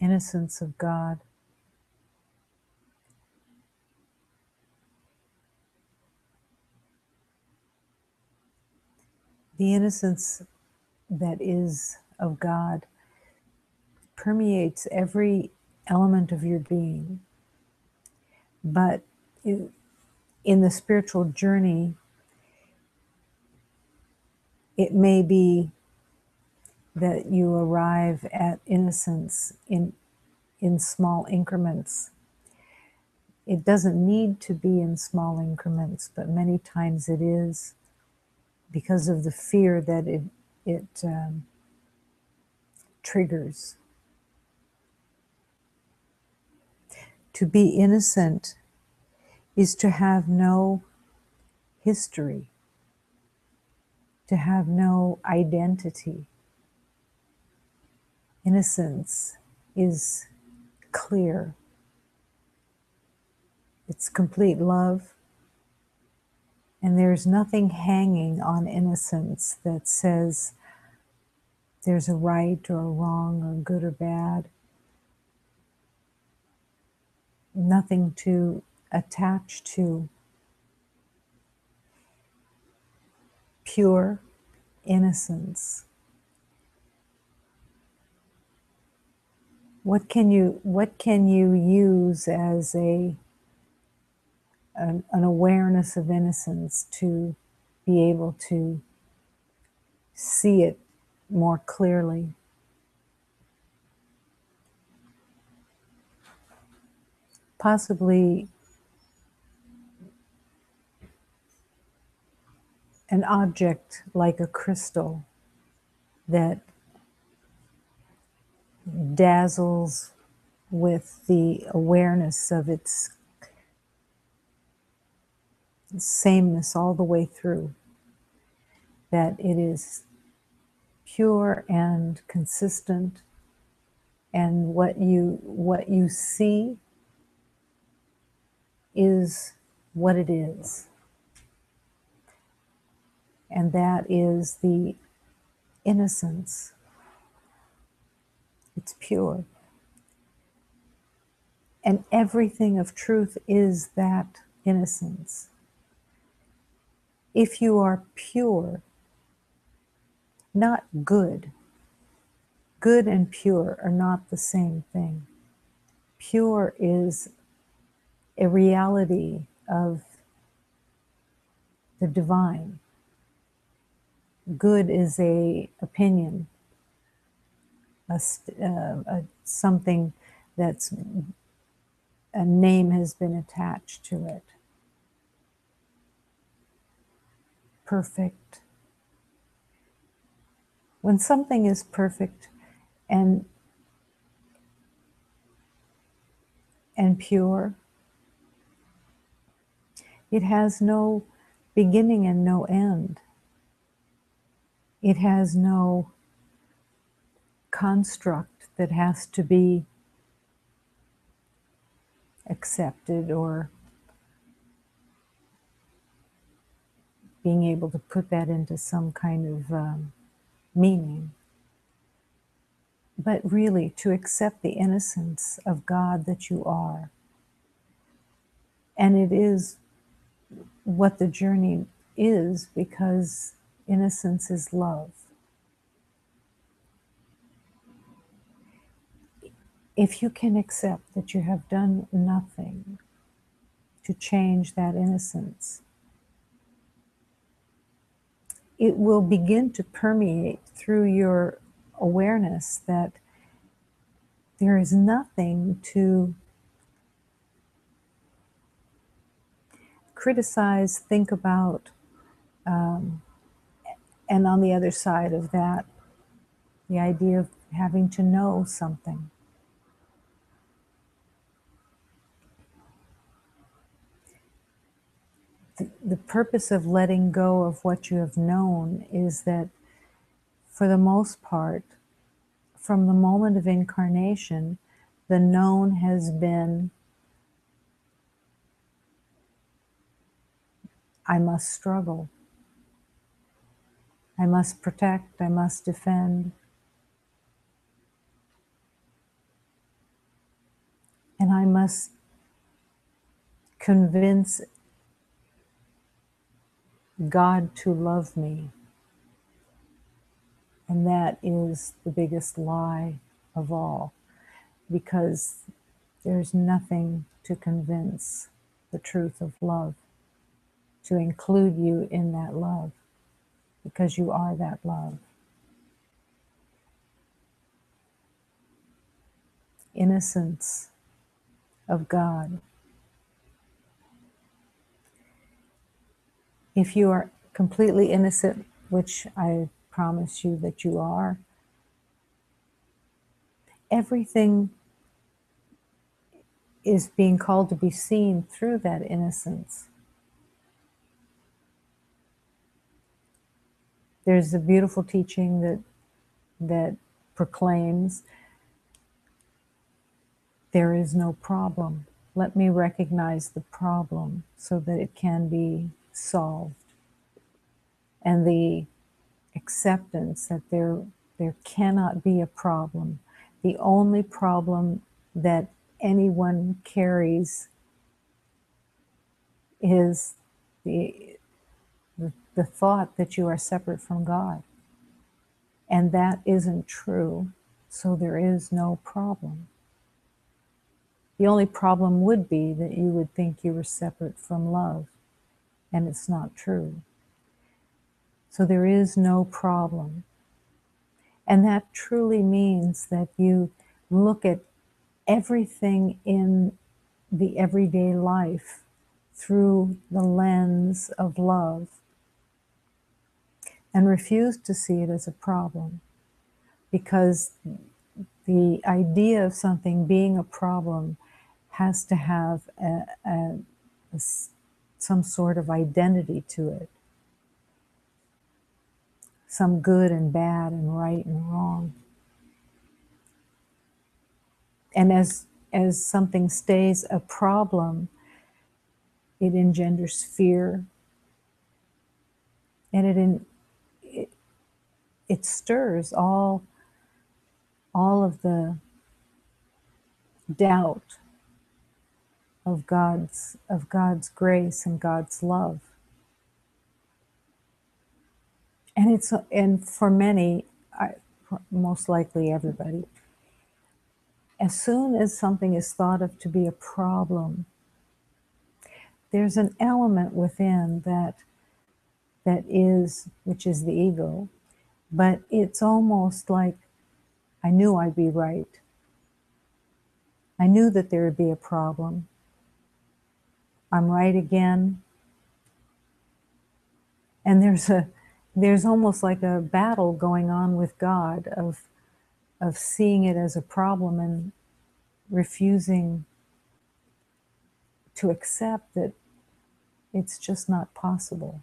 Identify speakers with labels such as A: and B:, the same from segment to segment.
A: innocence of God. The innocence that is of God permeates every element of your being. But in the spiritual journey, it may be that you arrive at innocence in small increments. It doesn't need to be in small increments, but many times it is, because of the fear that it triggers. To be innocent is to have no history, to have no identity. Innocence is clear. It's complete love. And there's nothing hanging on innocence that says there's a right or a wrong or good or bad. Nothing to attach to. Pure innocence. What can you use as an awareness of innocence to be able to see it more clearly? Possibly an object like a crystal that dazzles with the awareness of its sameness all the way through, that it is pure and consistent, and what you see is what it is, and that is the innocence. It's pure. And everything of truth is that innocence. If you are pure, not good, good and pure are not the same thing. Pure is a reality of the divine. Good is a opinion, something that's a name has been attached to it. Perfect. When something is perfect and pure, it has no beginning and no end. It has no construct that has to be accepted or being able to put that into some kind of meaning. But really, to accept the innocence of God that you are. And it is what the journey is, because innocence is love. If you can accept that you have done nothing to change that innocence, it will begin to permeate through your awareness that there is nothing to criticize, think about, and on the other side of that, the idea of having to know something. The purpose of letting go of what you have known is that, for the most part, from the moment of incarnation, the known has been, I must struggle, I must protect, I must defend. must convince God to love me. And that is the biggest lie of all, because there's nothing to convince the truth of love, to include you in that love, because you are that love. Innocence of God. If you are completely innocent, which I promise you that you are, everything is being called to be seen through that innocence. There's a beautiful teaching that proclaims there is no problem. Let me recognize the problem so that it can be solved. And the acceptance that there cannot be a problem. The only problem that anyone carries is the thought that you are separate from God. And that isn't true, so there is no problem. The only problem would be that you would think you were separate from love, and it's not true. So there is no problem. And that truly means that you look at everything in the everyday life through the lens of love and refuse to see it as a problem, because the idea of something being a problem has to have some sort of identity to it, some good and bad and right and wrong. And as something stays a problem, it engenders fear, and it stirs all of the doubt of God's grace and God's love. And for many, most likely everybody, as soon as something is thought of to be a problem, there's an element within which is the ego, but it's almost like, I knew I'd be right. I knew that there would be a problem. I'm right again. And there's almost like a battle going on with God of seeing it as a problem and refusing to accept that it's just not possible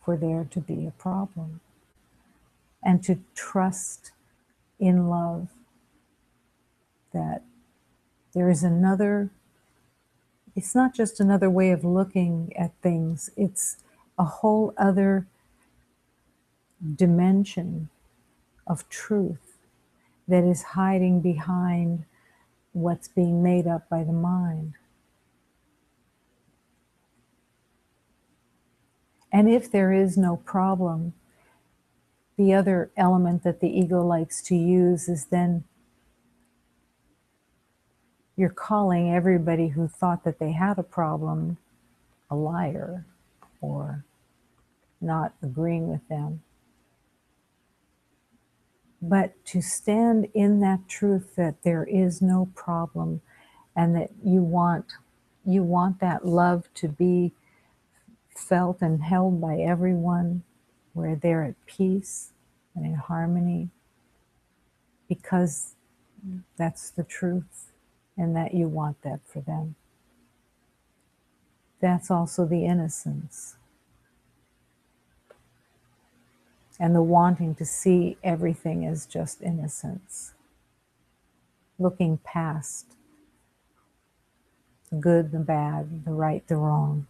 A: for there to be a problem, and to trust in love that there is another, it's not just another way of looking at things, it's a whole other dimension of truth that is hiding behind what's being made up by the mind. And if there is no problem, the other element that the ego likes to use is then you're calling everybody who thought that they had a problem a liar, or not agreeing with them. But to stand in that truth that there is no problem, and that you want that love to be felt and held by everyone, where they're at peace and in harmony, because that's the truth, and that you want that for them. That's also the innocence, and the wanting to see everything as just innocence, looking past the good, the bad, the right, the wrong.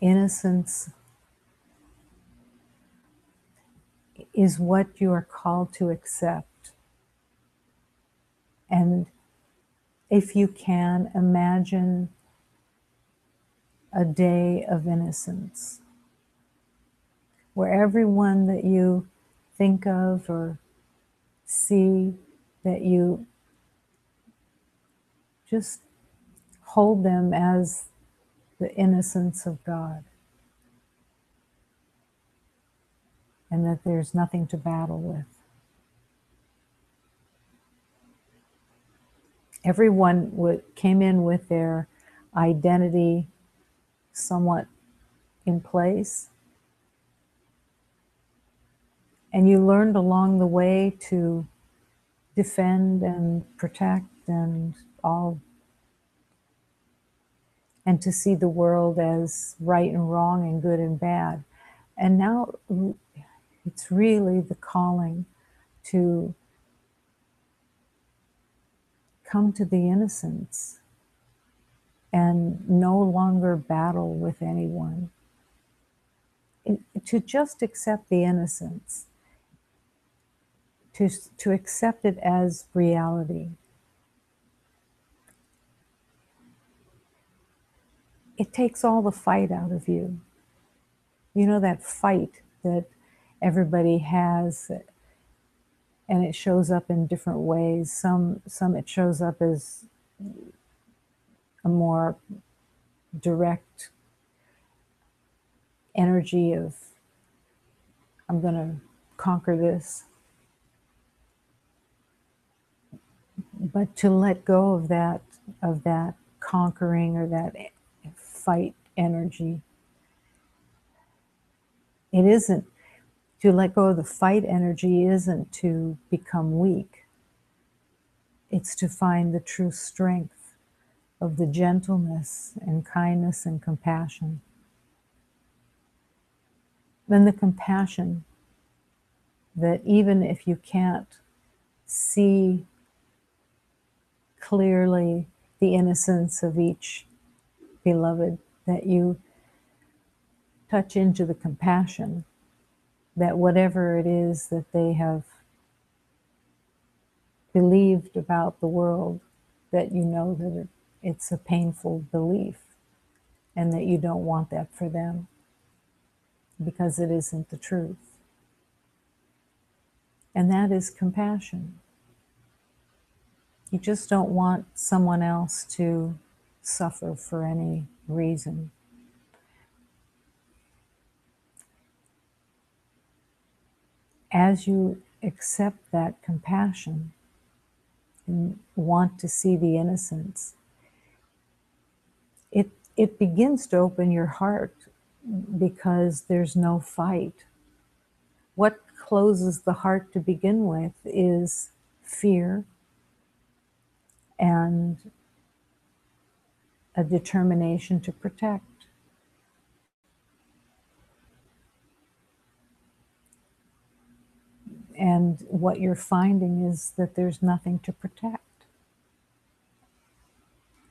A: Innocence is what you are called to accept. And if you can, imagine a day of innocence where everyone that you think of or see, that you just hold them as the innocence of God, and that there's nothing to battle with. Everyone came in with their identity somewhat in place, and you learned along the way to defend and protect and all, and to see the world as right and wrong and good and bad. And now it's really the calling to come to the innocence and no longer battle with anyone. To just accept the innocence, to accept it as reality. It takes all the fight out of you. You know, that fight that everybody has, and it shows up in different ways. Some it shows up as a more direct energy of, I'm going to conquer this. But to let go of that conquering or that fight energy, it isn't to let go of the fight energy, isn't to become weak. It's to find the true strength of the gentleness and kindness and compassion. Then the compassion that even if you can't see clearly the innocence of each beloved, that you touch into the compassion, that whatever it is that they have believed about the world, that you know that it's a painful belief and that you don't want that for them because it isn't the truth. And that is compassion. You just don't want someone else to suffer for any reason. As you accept that compassion and want to see the innocence, it begins to open your heart because there's no fight. What closes the heart to begin with is fear and a determination to protect. And what you're finding is that there's nothing to protect.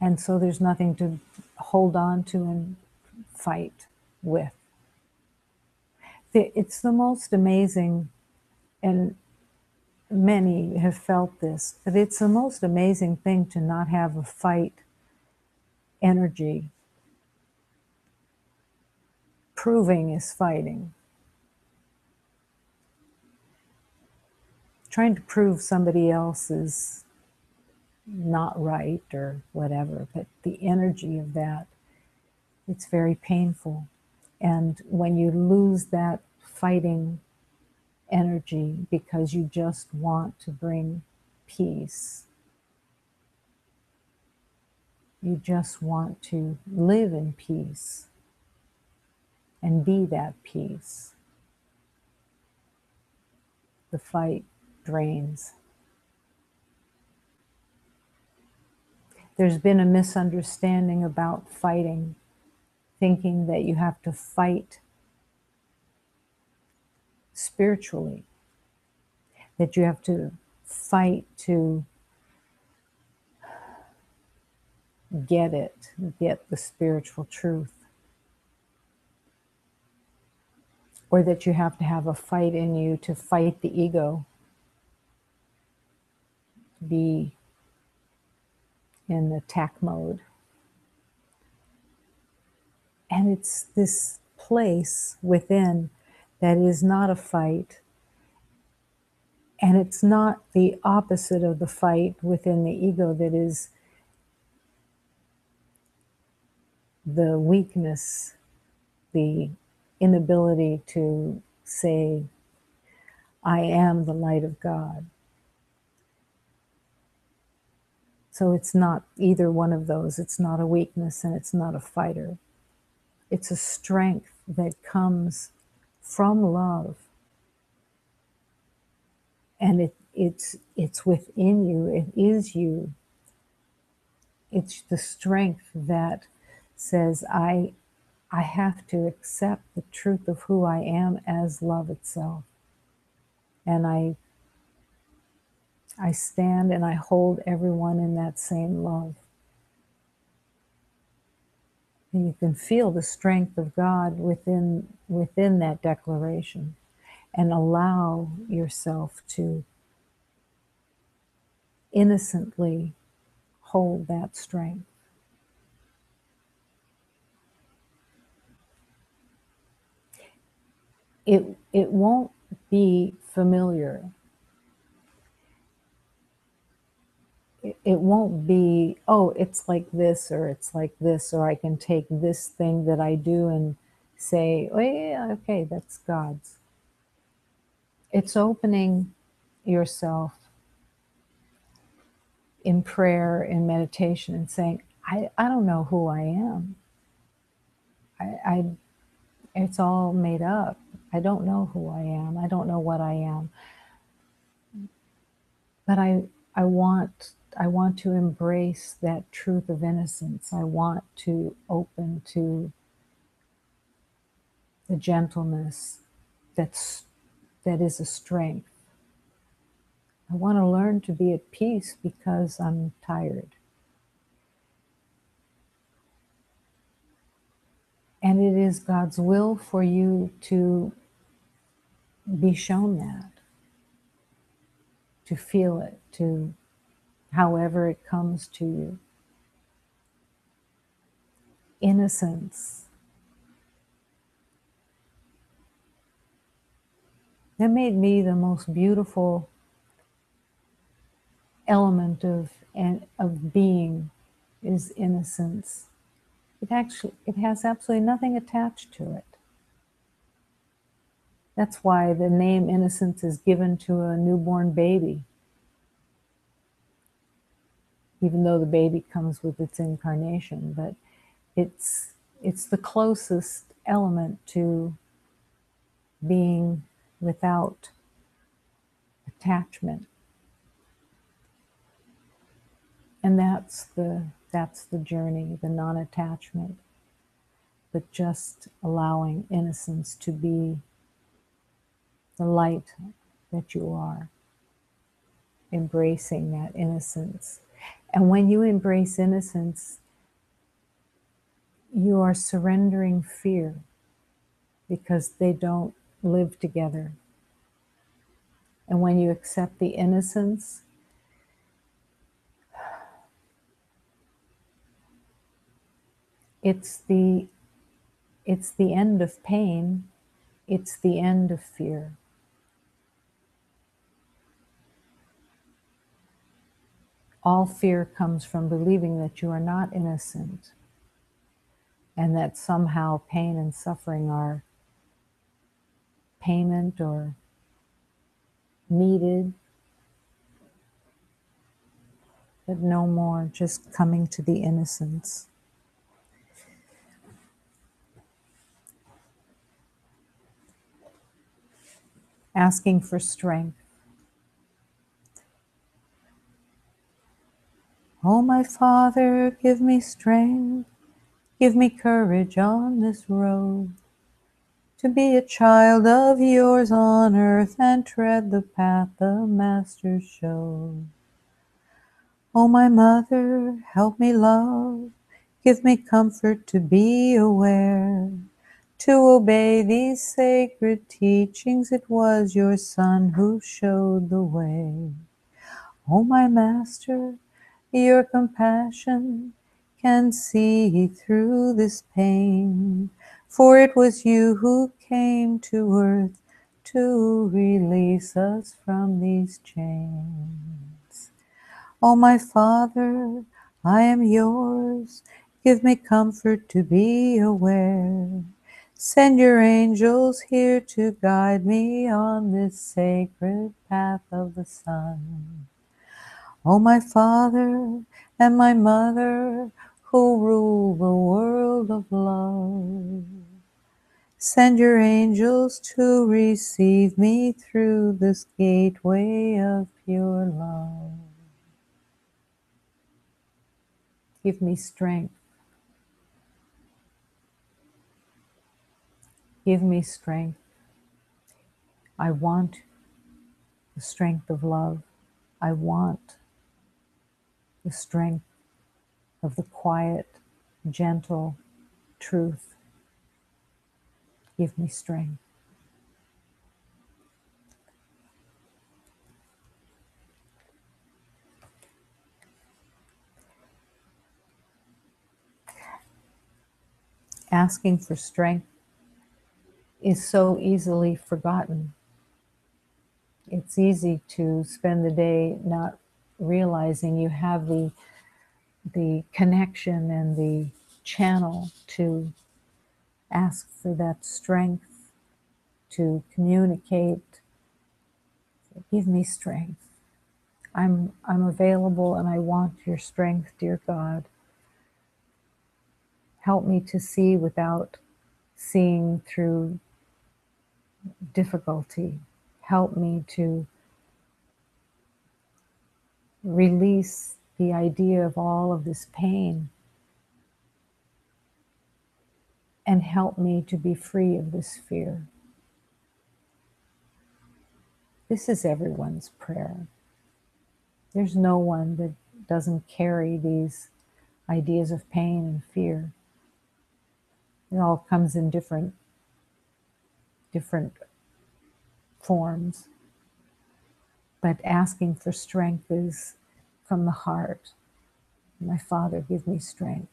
A: And so there's nothing to hold on to and fight with. It's the most amazing, and many have felt this, but it's the most amazing thing to not have a fight energy. Proving is fighting. Trying to prove somebody else is not right or whatever, but the energy of that, it's very painful. And when you lose that fighting energy because you just want to bring peace, you just want to live in peace and be that peace, the fight drains. There's been a misunderstanding about fighting, thinking that you have to fight spiritually, that you have to fight to get the spiritual truth. or that you have to have a fight in you to fight the ego, be in attack mode. And it's this place within that is not a fight, and it's not the opposite of the fight within the ego that is the weakness, the inability to say, I am the light of God. So it's not either one of those. It's not a weakness and it's not a fighter. It's a strength that comes from love. And it's within you. It is you. It's the strength that says, I have to accept the truth of who I am as love itself. And I stand and I hold everyone in that same love. And you can feel the strength of God within that declaration, and allow yourself to innocently hold that strength. It won't be familiar. It won't be, oh, it's like this, or it's like this, or I can take this thing that I do and say, oh yeah, okay, that's God's. It's opening yourself in prayer, in meditation, and saying, I don't know who I am. I it's all made up. I don't know who I am. I don't know what I am. But I want to embrace that truth of innocence. I want to open to the gentleness that is a strength. I want to learn to be at peace because I'm tired. And it is God's will for you to be shown that, to feel it, to however it comes to you. Innocence. That made me the most beautiful element of being is innocence. It has absolutely nothing attached to it. That's why the name Innocence is given to a newborn baby, even though the baby comes with its incarnation. But it's the closest element to being without attachment. And that's the journey, the non-attachment, but just allowing innocence to be the light that you are, embracing that innocence. And when you embrace innocence, you are surrendering fear, because they don't live together. And when you accept the innocence, it's the end of pain, it's the end of fear. All fear comes from believing that you are not innocent, and that somehow pain and suffering are payment or needed, but no more, just coming to the innocence. Asking for strength. Oh, my Father, give me strength, give me courage on this road, to be a child of yours on earth and tread the path the Master showed. Oh, my Mother, help me love, give me comfort to be aware To obey these sacred teachings, it was your Son who showed the way. O my Master, your compassion can see through this pain, for it was you who came to earth to release us from these chains. O my Father, I am yours. Give me comfort to be aware. Send your angels here to guide me on this sacred path of the sun. O my Father and my Mother, who rule the world of love, send your angels to receive me through this gateway of pure love. Give me strength. Give me strength. I want the strength of love. I want the strength of the quiet, gentle truth. Give me strength. Asking for strength is so easily forgotten. It's easy to spend the day not realizing you have the connection and the channel to ask for that strength, to communicate. Give me strength. I'm available and I want your strength, dear God. Help me to see without seeing through difficulty. Help me to release the idea of all of this pain and help me to be free of this fear. This is everyone's prayer. There's no one that doesn't carry these ideas of pain and fear. It all comes in different forms. But asking for strength is from the heart. My Father, give me strength.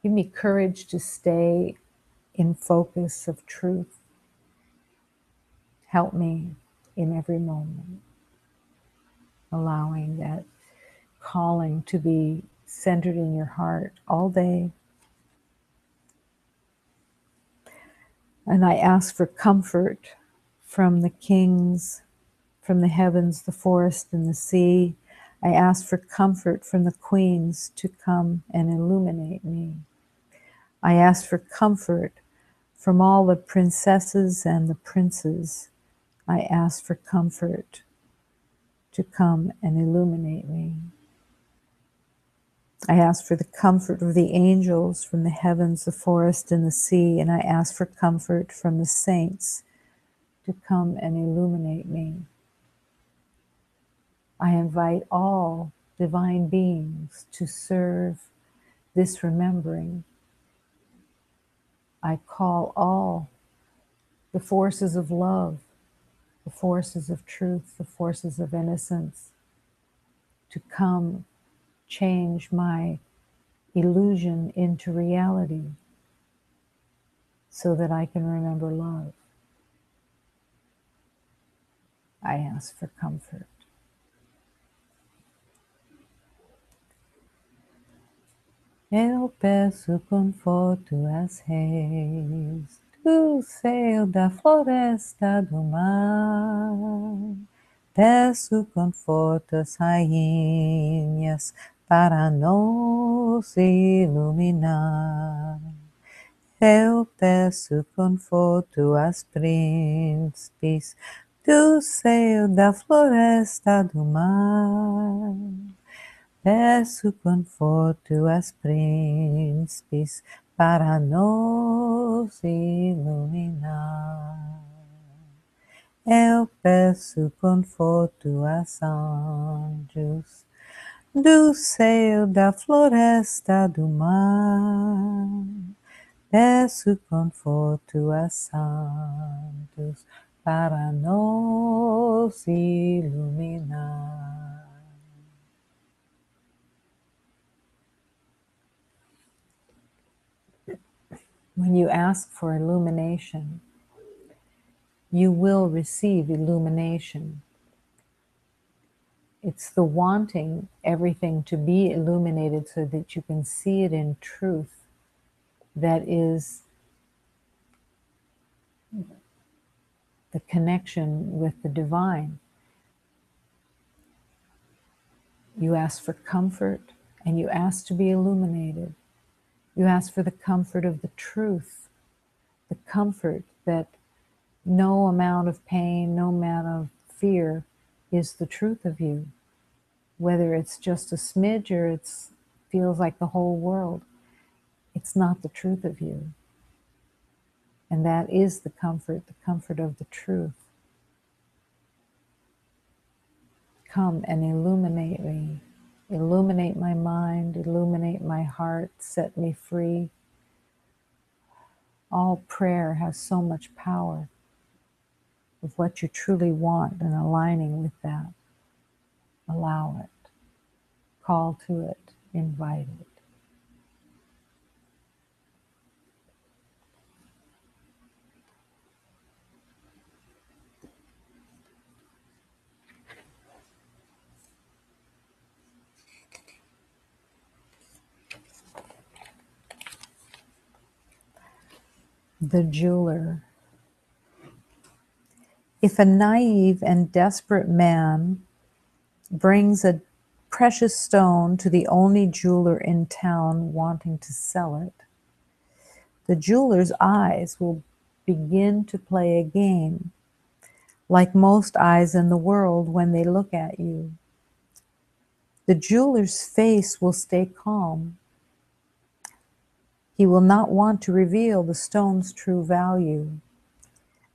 A: Give me courage to stay in focus of truth. Help me in every moment, allowing that calling to be centered in your heart all day. And I ask for comfort from the kings, from the heavens, the forest, and the sea. I ask for comfort from the queens to come and illuminate me. I ask for comfort from all the princesses and the princes. I ask for comfort to come and illuminate me. I ask for the comfort of the angels from the heavens, the forest, and the sea, and I ask for comfort from the saints to come and illuminate me. I invite all divine beings to serve this remembering. I call all the forces of love, the forces of truth, the forces of innocence to come change my illusion into reality so that I can remember love. I ask for comfort. Eu peço conforto às reis do céu, da floresta, do mar. Peço conforto às rainhas para nos iluminar. Eu peço conforto às príncipes do céu, da floresta, do mar. Peço conforto às príncipes para nos iluminar. Eu peço conforto aos anjos do céu, da floresta, do mar. é su conforto a santos para nos iluminar. When you ask for illumination, you will receive illumination. It's the wanting everything to be illuminated so that you can see it in truth that is the connection with the divine. You ask for comfort and you ask to be illuminated. You ask for the comfort of the truth, the comfort that no amount of pain, no amount of fear is the truth of you. Whether it's just a smidge or it feels like the whole world, it's not the truth of you. And that is the comfort of the truth. Come and illuminate me. Illuminate my mind, illuminate my heart, set me free. All prayer has so much power with what you truly want and aligning with that. Allow it. Call to it. Invite it. The jeweler. If a naive and desperate man brings a precious stone to the only jeweler in town wanting to sell it, the jeweler's eyes will begin to play a game, like most eyes in the world when they look at you. The jeweler's face will stay calm. He will not want to reveal the stone's true value,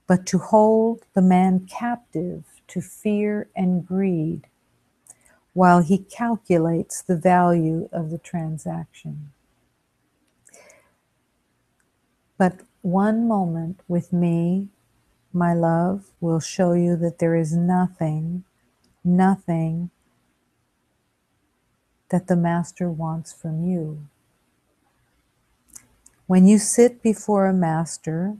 A: but to hold the man captive to fear and greed while he calculates the value of the transaction. But one moment with me, my love, will show you that there is nothing that the master wants from you. When you sit before a master,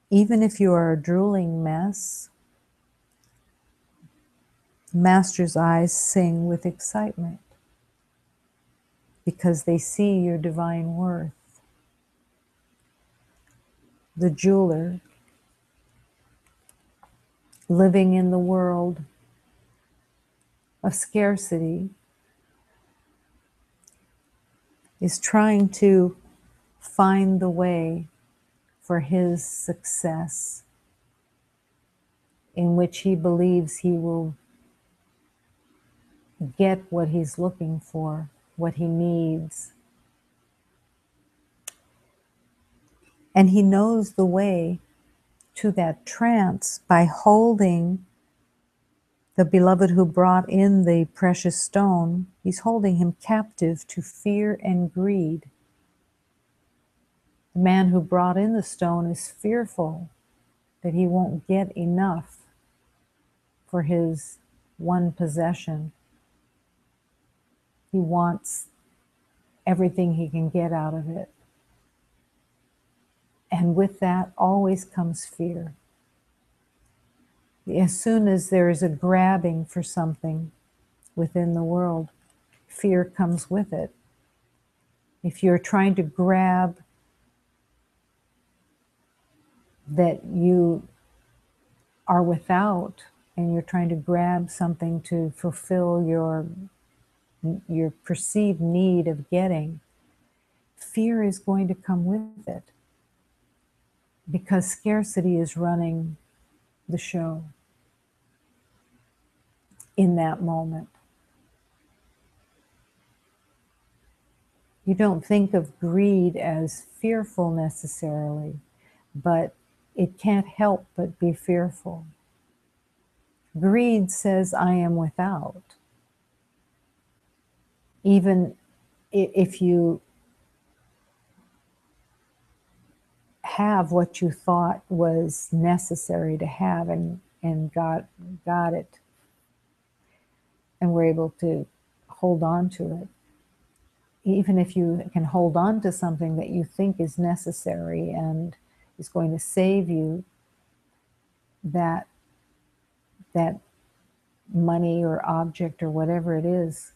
A: even if you are a drooling mess, the master's eyes sing with excitement because they see your divine worth. The jeweler, living in the world of scarcity, is trying to find the way for his success, in which he believes he will get what he's looking for, what he needs. And he knows the way to that trance by holding the beloved who brought in the precious stone. He's holding him captive to fear and greed. The man who brought in the stone is fearful that he won't get enough for his one possession. He wants everything he can get out of it. And with that always comes fear. As soon as there is a grabbing for something within the world, fear comes with it. If you're trying to grab that you are without, and you're trying to grab something to fulfill your perceived need of getting, fear is going to come with it because scarcity is running the show in that moment. You don't think of greed as fearful necessarily, but it can't help but be fearful. Greed says, I am without. Even if you have what you thought was necessary to have, and got it, and were able to hold on to it. Even if you can hold on to something that you think is necessary and is going to save you, that that money or object or whatever it is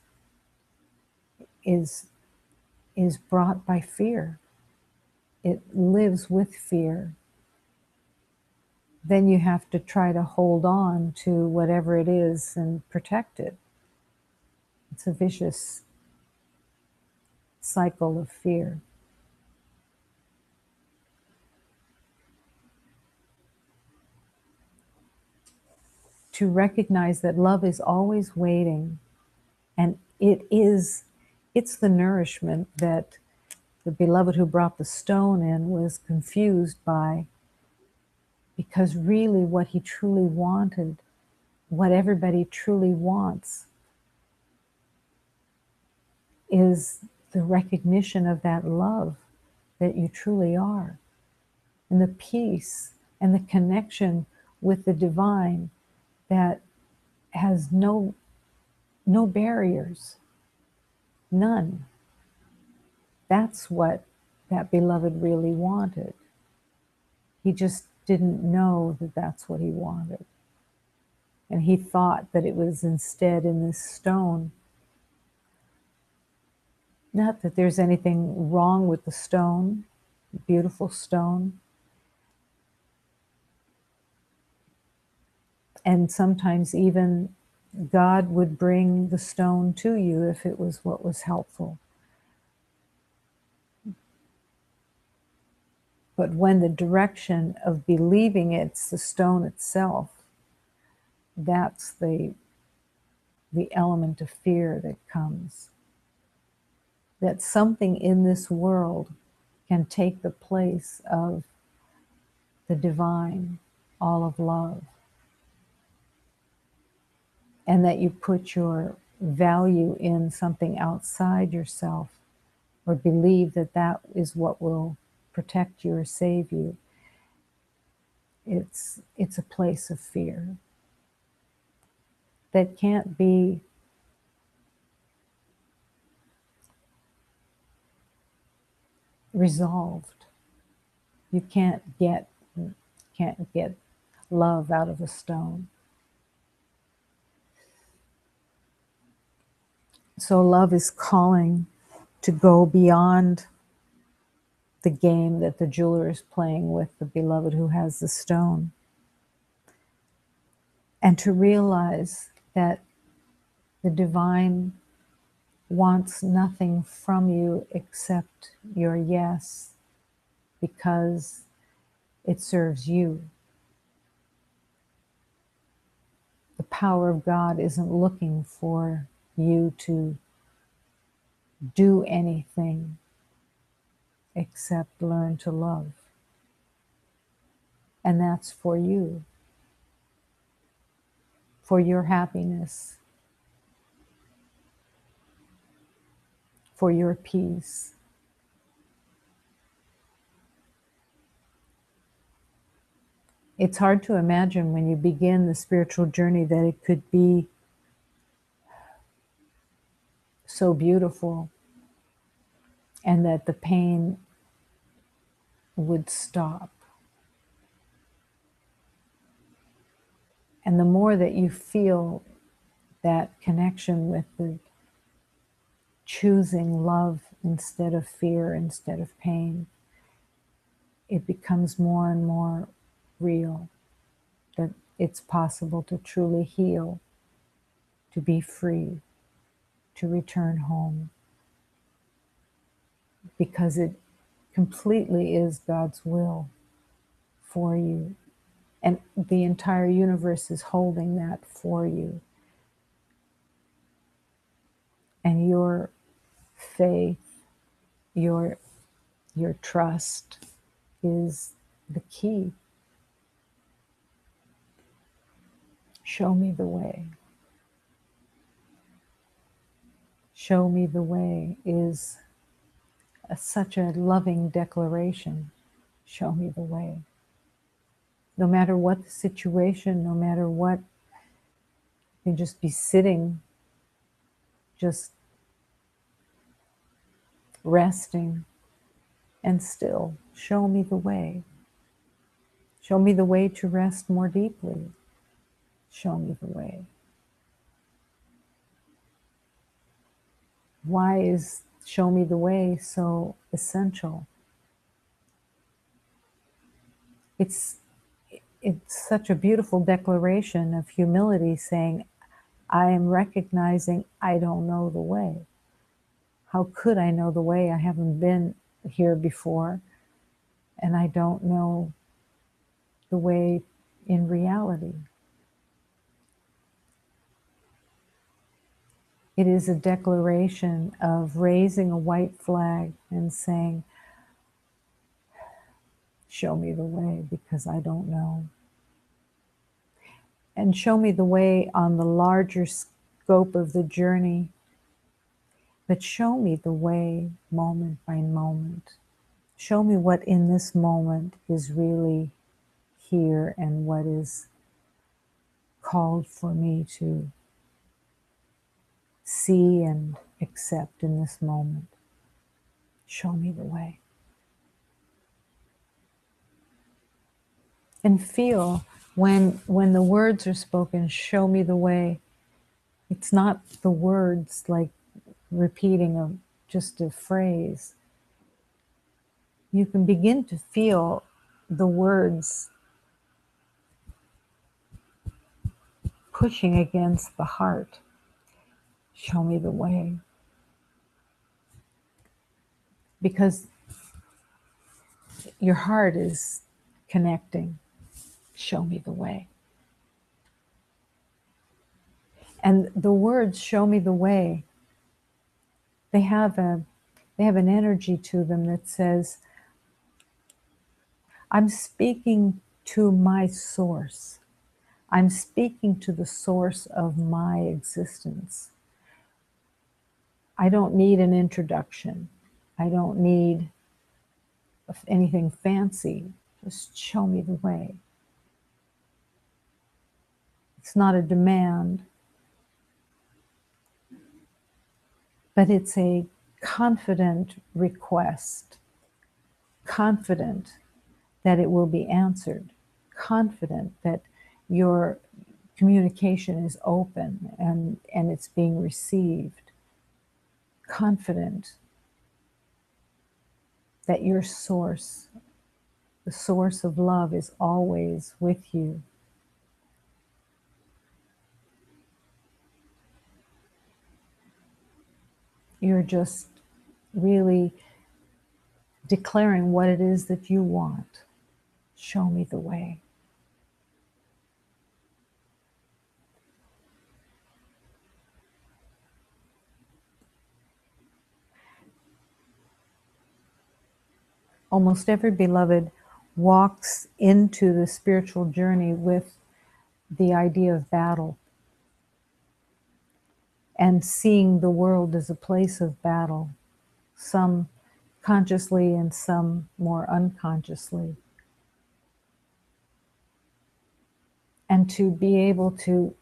A: is brought by fear. It lives with fear. Then you have to try to hold on to whatever it is and protect it. It's a vicious cycle of fear. To recognize that love is always waiting, and it's the nourishment that the beloved who brought the stone in was confused by, because really what he truly wanted, what everybody truly wants, is the recognition of that love that you truly are, and the peace and the connection with the divine that has no barriers, none. That's what that beloved really wanted. He just didn't know that that's what he wanted. And he thought that it was instead in this stone. Not that there's anything wrong with the stone, beautiful stone. And sometimes even God would bring the stone to you if it was what was helpful. But when the direction of believing it's the stone itself, that's the element of fear that comes. That something in this world can take the place of the divine, all of love. And that you put your value in something outside yourself, or believe that that is what will protect you or save you. It's a place of fear that can't be resolved. You can't get love out of a stone. So love is calling to go beyond the game that the jeweler is playing with the beloved who has the stone, and to realize that the divine wants nothing from you except your yes, because it serves you. The power of God isn't looking for you to do anything except learn to love. And that's for you, for your happiness, for your peace. It's hard to imagine when you begin the spiritual journey that it could be so beautiful and that the pain would stop. And the more that you feel that connection with the choosing love instead of fear, instead of pain, it becomes more and more real, that it's possible to truly heal, to be free, to return home, because it completely is God's will for you. And the entire universe is holding that for you. And your faith, your trust is the key. Show me the way. Show me the way is such a loving declaration. Show me the way. No matter what the situation, no matter what, you can just be sitting, just resting, and still. Show me the way. Show me the way to rest more deeply. Show me the way. Why is show me the way so essential? It's such a beautiful declaration of humility, saying, I am recognizing I don't know the way. How could I know the way? I haven't been here before, and I don't know the way in reality. It is a declaration of raising a white flag and saying, show me the way, because I don't know. And show me the way on the larger scope of the journey, but show me the way moment by moment. Show me what in this moment is really here and what is called for me to see and accept in this moment. Show me the way. And feel when the words are spoken, show me the way. It's not the words like repeating just a phrase. You can begin to feel the words pushing against the heart. Show me the way. Because your heart is connecting. Show me the way. And the words show me the way, they have an energy to them that says, I'm speaking to my source. I'm speaking to the source of my existence. I don't need an introduction. I don't need anything fancy. Just show me the way. It's not a demand, but it's a confident request, confident that it will be answered, confident that your communication is open and it's being received, confident that your source, the source of love, is always with you. You're just really declaring what it is that you want. Show me the way. Almost every beloved walks into the spiritual journey with the idea of battle and seeing the world as a place of battle, some consciously and some more unconsciously. And to be able to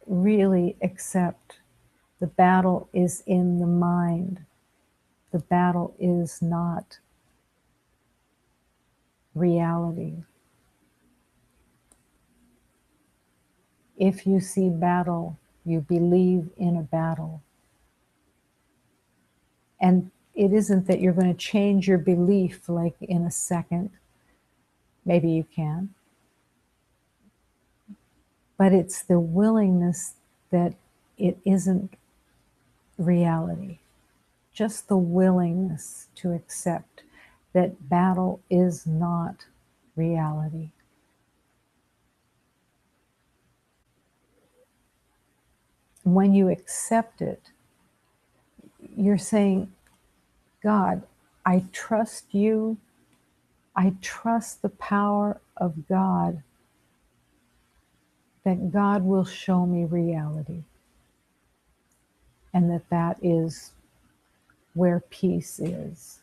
A: really accept the battle is in the mind. The battle is not reality. If you see battle, you believe in a battle. And it isn't that you're going to change your belief like in a second. Maybe you can. But it's the willingness that it isn't reality. Just the willingness to accept that battle is not reality. When you accept it, you're saying, God, I trust you. I trust the power of God, that God will show me reality, and that is where peace is.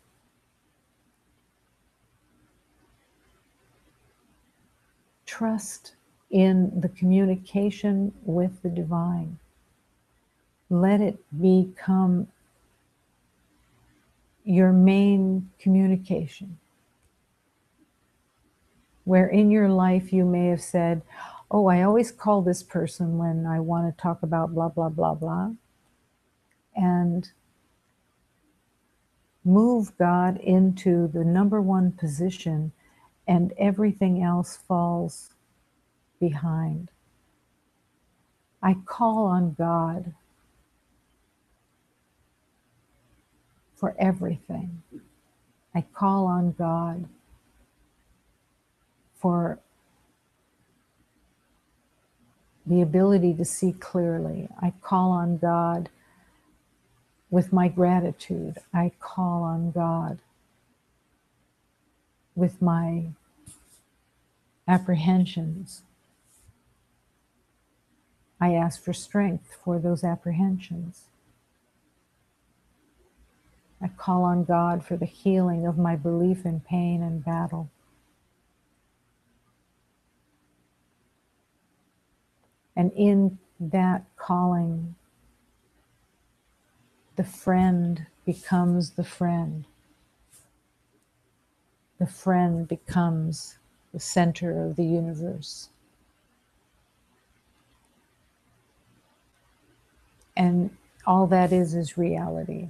A: Trust in the communication with the divine. Let it become your main communication. Where in your life you may have said, oh, I always call this person when I want to talk about blah, blah, blah, blah. And move God into the number one position, and everything else falls behind. I call on God for everything. I call on God for the ability to see clearly. I call on God with my gratitude. I call on God with my apprehensions. I ask for strength for those apprehensions. I call on God for the healing of my belief in pain and battle. And in that calling, the friend becomes the friend. The friend becomes the center of the universe. And all that is reality.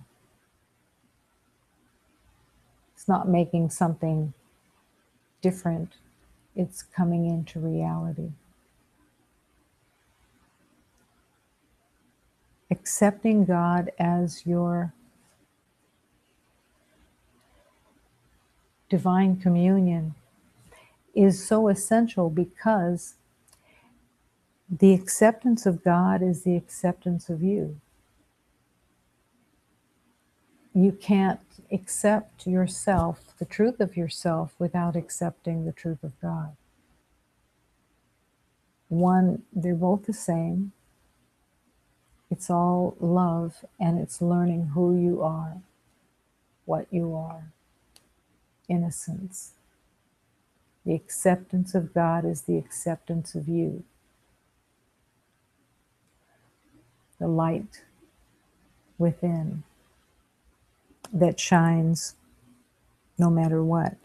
A: It's not making something different. It's coming into reality. Accepting God as your divine communion is so essential, because the acceptance of God is the acceptance of you. You can't accept yourself, the truth of yourself, without accepting the truth of God. One, they're both the same. It's all love, and it's learning who you are, what you are. Innocence. The acceptance of God is the acceptance of you. The light within that shines no matter what.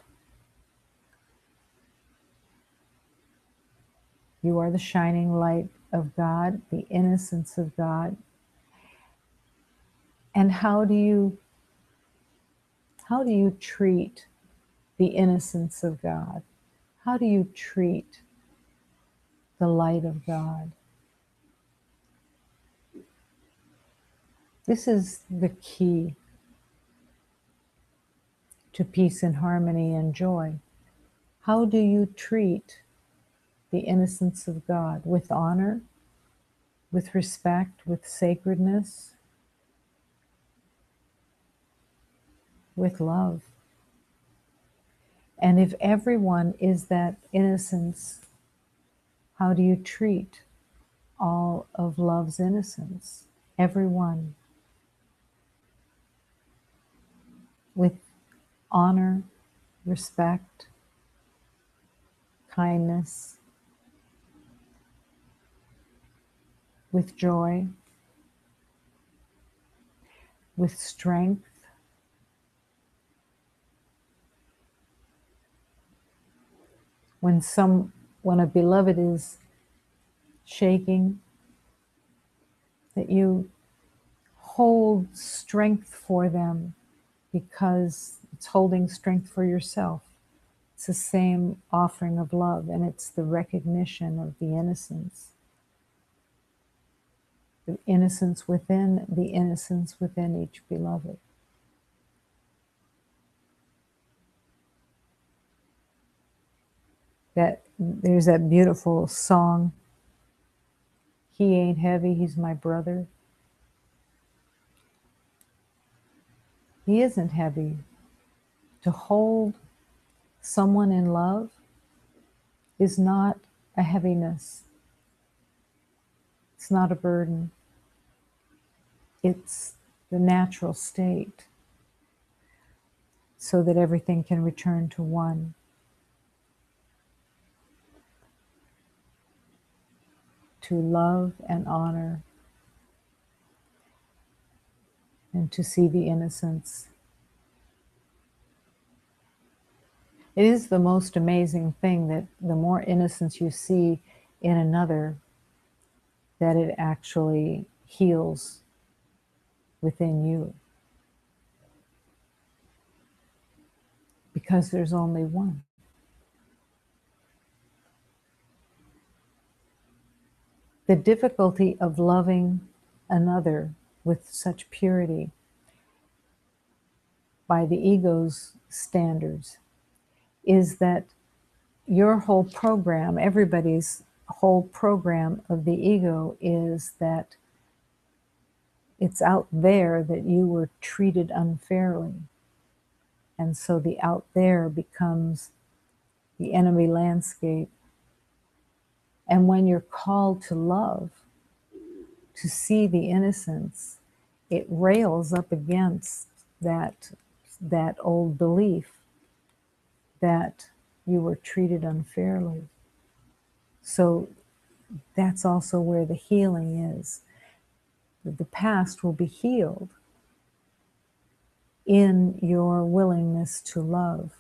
A: You are the shining light of God, the innocence of God. And how do you treat the innocence of God? How do you treat the light of God? This is the key to peace and harmony and joy. How do you treat the innocence of God? With honor, with respect, with sacredness, with love. And if everyone is that innocence, how do you treat all of love's innocence? Everyone. With honor, respect, kindness, with joy, with strength. When a beloved is shaking, that you hold strength for them, because it's holding strength for yourself. It's the same offering of love, and it's the recognition of the innocence. The innocence within each beloved. That there's that beautiful song, "He ain't heavy, he's my brother." He isn't heavy. To hold someone in love is not a heaviness. It's not a burden. It's the natural state, so that everything can return to one. to love and honor and to see the innocence. It is the most amazing thing that the more innocence you see in another, that it actually heals within you. Because there's only one. The difficulty of loving another with such purity by the ego's standards is that your whole program, everybody's whole program of the ego is that it's out there that you were treated unfairly. And so the out there becomes the enemy landscape. And when you're called to love, to see the innocence, it rails up against that old belief that you were treated unfairly. So that's also where the healing is. The past will be healed in your willingness to love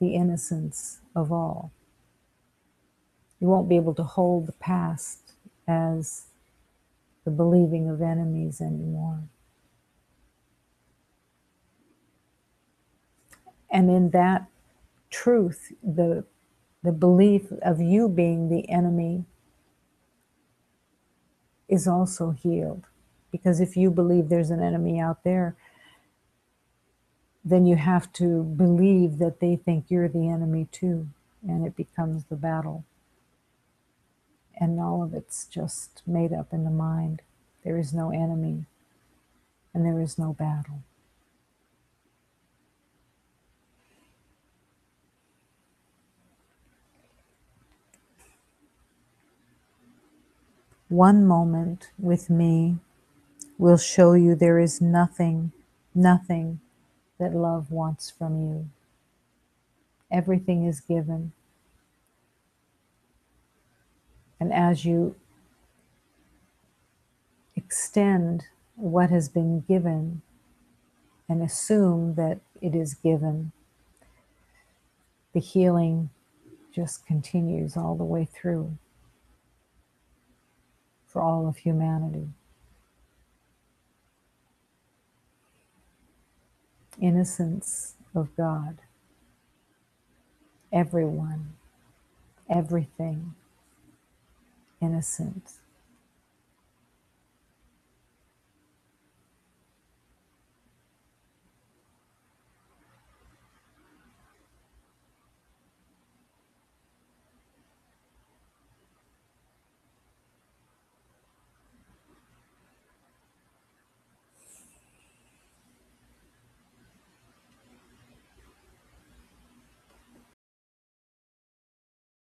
A: the innocence of all. You won't be able to hold the past as the believing of enemies anymore. And in that truth, the belief of you being the enemy is also healed. Because if you believe there's an enemy out there, then you have to believe that they think you're the enemy too. And it becomes the battle. And all of it's just made up in the mind. There is no enemy, and there is no battle. One moment with me will show you there is nothing, nothing that love wants from you. Everything is given. And as you extend what has been given and assume that it is given, the healing just continues all the way through for all of humanity. Innocence of God. Everyone, everything, innocent.